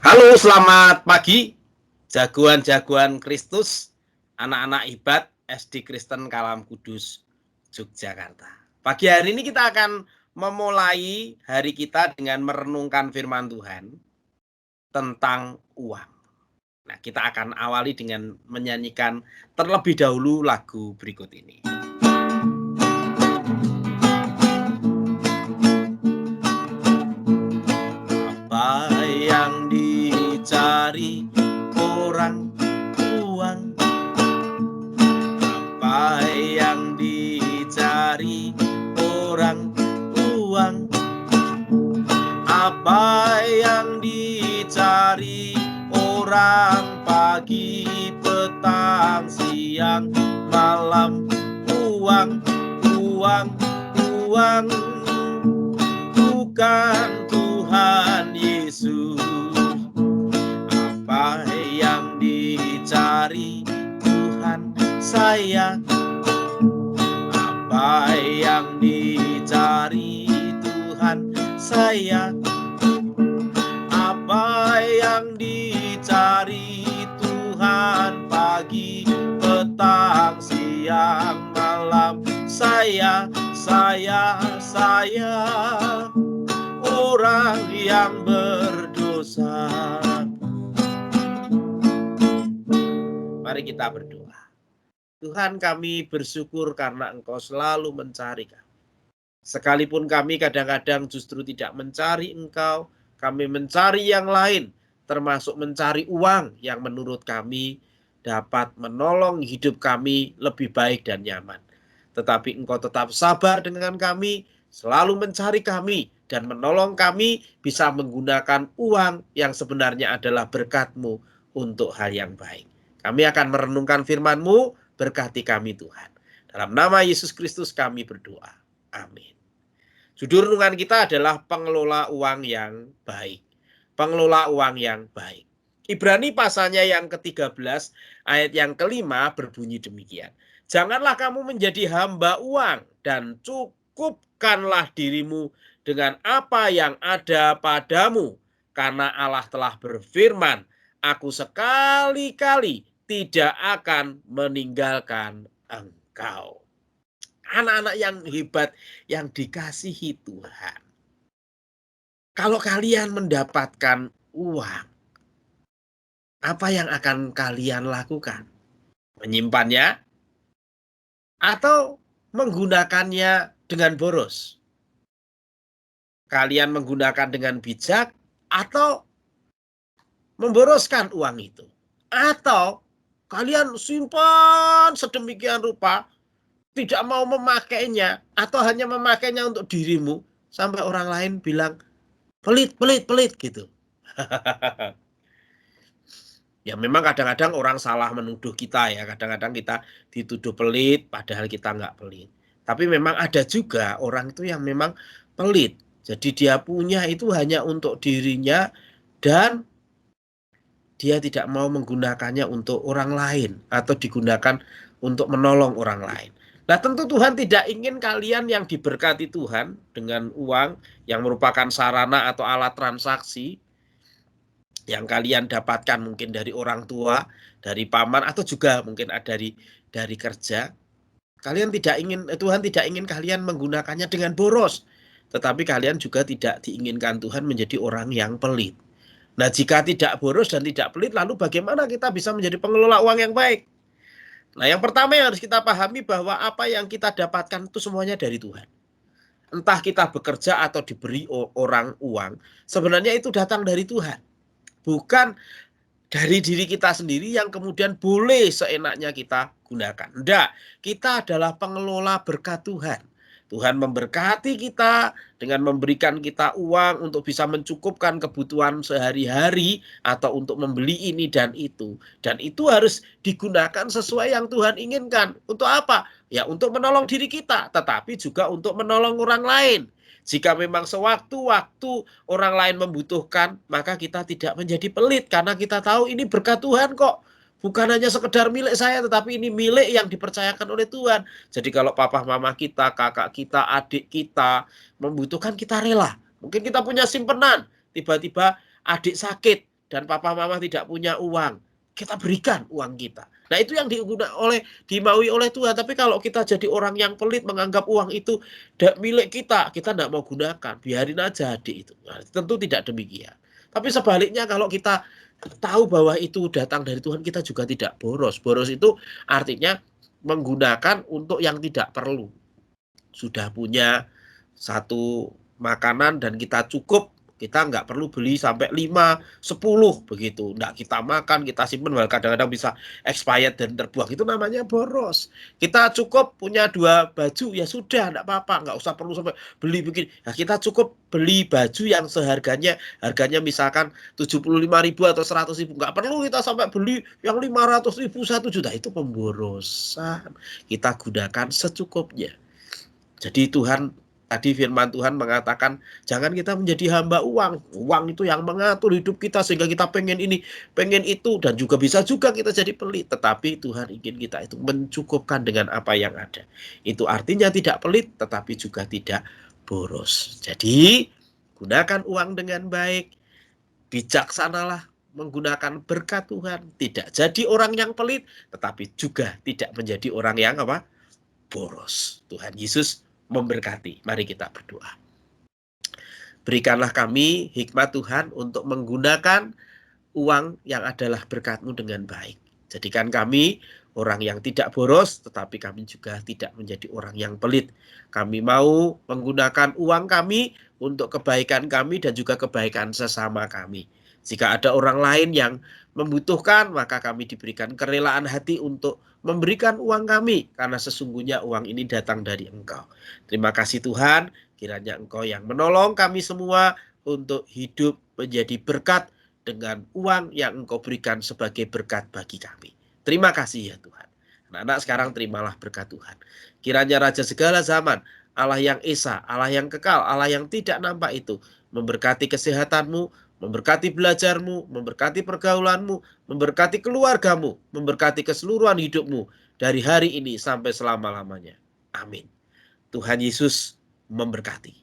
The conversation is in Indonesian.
Halo, selamat pagi, jagoan-jagoan Kristus, anak-anak hebat SD Kristen Kalam Kudus, Yogyakarta. Pagi hari ini kita akan memulai hari kita dengan merenungkan firman Tuhan tentang uang. Nah, kita akan awali dengan menyanyikan terlebih dahulu lagu berikut ini. Apa yang dicari orang uang, apa yang dicari orang uang, apa yang dicari orang pagi, petang, siang, malam, uang, uang, uang, bukan Tuhan Yesus. Apa yang dicari Tuhan saya, apa yang dicari Tuhan saya, apa yang dicari Tuhan pagi, petang, siang, malam, saya orang yang berdosa. Mari kita berdoa. Tuhan, kami bersyukur karena Engkau selalu mencari kami. Sekalipun kami kadang-kadang justru tidak mencari Engkau, kami mencari yang lain, termasuk mencari uang yang menurut kami dapat menolong hidup kami lebih baik dan nyaman. Tetapi Engkau tetap sabar dengan kami, selalu mencari kami, dan menolong kami bisa menggunakan uang yang sebenarnya adalah berkat-Mu untuk hal yang baik. Kami akan merenungkan firman-Mu, berkati kami Tuhan. Dalam nama Yesus Kristus kami berdoa. Amin. Judul renungan kita adalah pengelola uang yang baik. Pengelola uang yang baik. Ibrani pasalnya yang ke-13 ayat yang ke-5 berbunyi demikian. Janganlah kamu menjadi hamba uang dan cukupkanlah dirimu dengan apa yang ada padamu. Karena Allah telah berfirman, aku sekali-kali tidak akan meninggalkan engkau. Anak-anak yang hebat yang dikasihi Tuhan. Kalau kalian mendapatkan uang, apa yang akan kalian lakukan? Menyimpannya atau menggunakannya dengan boros? Kalian menggunakan dengan bijak atau memboroskan uang itu? Atau kalian simpan sedemikian rupa, tidak mau memakainya, atau hanya memakainya untuk dirimu, sampai orang lain bilang, pelit gitu. Ya memang kadang-kadang orang salah menuduh kita ya, kadang-kadang kita dituduh pelit padahal kita nggak pelit. Tapi memang ada juga orang itu yang memang pelit. Jadi dia punya itu hanya untuk dirinya dan dia tidak mau menggunakannya untuk orang lain atau digunakan untuk menolong orang lain. Nah, tentu Tuhan tidak ingin kalian yang diberkati Tuhan dengan uang yang merupakan sarana atau alat transaksi yang kalian dapatkan mungkin dari orang tua, dari paman, atau juga mungkin dari kerja. Tuhan tidak ingin kalian menggunakannya dengan boros. Tetapi kalian juga tidak diinginkan Tuhan menjadi orang yang pelit. Nah, jika tidak boros dan tidak pelit, lalu bagaimana kita bisa menjadi pengelola uang yang baik? Nah, yang pertama yang harus kita pahami bahwa apa yang kita dapatkan itu semuanya dari Tuhan. Entah kita bekerja atau diberi orang uang, sebenarnya itu datang dari Tuhan. Bukan dari diri kita sendiri yang kemudian boleh seenaknya kita gunakan. Enggak, kita adalah pengelola berkat Tuhan. Tuhan memberkati kita dengan memberikan kita uang untuk bisa mencukupkan kebutuhan sehari-hari atau untuk membeli ini dan itu. Dan itu harus digunakan sesuai yang Tuhan inginkan. Untuk apa? Ya untuk menolong diri kita, tetapi juga untuk menolong orang lain. Jika memang sewaktu-waktu orang lain membutuhkan, maka kita tidak menjadi pelit karena kita tahu ini berkat Tuhan kok. Bukan hanya sekedar milik saya, tetapi ini milik yang dipercayakan oleh Tuhan. Jadi kalau papa mama kita, kakak kita, adik kita membutuhkan, kita rela. Mungkin kita punya simpenan, tiba-tiba adik sakit dan papa mama tidak punya uang, kita berikan uang kita. Nah, itu yang dimaui oleh Tuhan. Tapi kalau kita jadi orang yang pelit, menganggap uang itu milik kita tidak mau gunakan, biarin aja adik itu. Nah, tentu tidak demikian. Tapi sebaliknya kalau kita tahu bahwa itu datang dari Tuhan, kita juga tidak boros. Boros itu artinya menggunakan untuk yang tidak perlu. Sudah punya satu makanan dan kita cukup, kita nggak perlu beli sampai 5, 10 begitu. Nggak kita makan, kita simpen, malah kadang-kadang bisa expired dan terbuang. Itu namanya boros. Kita cukup punya 2 baju, ya sudah, nggak apa-apa. Nggak usah perlu sampai beli begini. Nah, kita cukup beli baju yang harganya misalkan 75.000 atau 100.000. Nggak perlu kita sampai beli yang 500.000, 1 juta. Itu pemborosan. Kita gunakan secukupnya. Jadi tadi firman Tuhan mengatakan, jangan kita menjadi hamba uang. Uang itu yang mengatur hidup kita sehingga kita pengen ini, pengen itu, dan juga bisa juga kita jadi pelit. Tetapi Tuhan ingin kita itu mencukupkan dengan apa yang ada. Itu artinya tidak pelit, tetapi juga tidak boros. Jadi, gunakan uang dengan baik, bijaksanalah menggunakan berkat Tuhan. Tidak jadi orang yang pelit, tetapi juga tidak menjadi orang yang boros. Tuhan Yesus memberkati. Mari kita berdoa. Berikanlah kami hikmat Tuhan untuk menggunakan uang yang adalah berkat-Mu dengan baik. Jadikan kami orang yang tidak boros, tetapi kami juga tidak menjadi orang yang pelit. Kami mau menggunakan uang kami untuk kebaikan kami dan juga kebaikan sesama kami. Jika ada orang lain yang membutuhkan, maka kami diberikan kerelaan hati untuk memberikan uang kami, karena sesungguhnya uang ini datang dari Engkau. Terima kasih Tuhan, kiranya Engkau yang menolong kami semua untuk hidup menjadi berkat dengan uang yang Engkau berikan sebagai berkat bagi kami. Terima kasih ya Tuhan. Anak-anak sekarang terimalah berkat Tuhan. Kiranya Raja segala zaman, Allah yang esa, Allah yang kekal, Allah yang tidak nampak itu, memberkati kesehatanmu, memberkati belajarmu, memberkati pergaulanmu, memberkati keluargamu, memberkati keseluruhan hidupmu dari hari ini sampai selama-lamanya. Amin. Tuhan Yesus memberkati.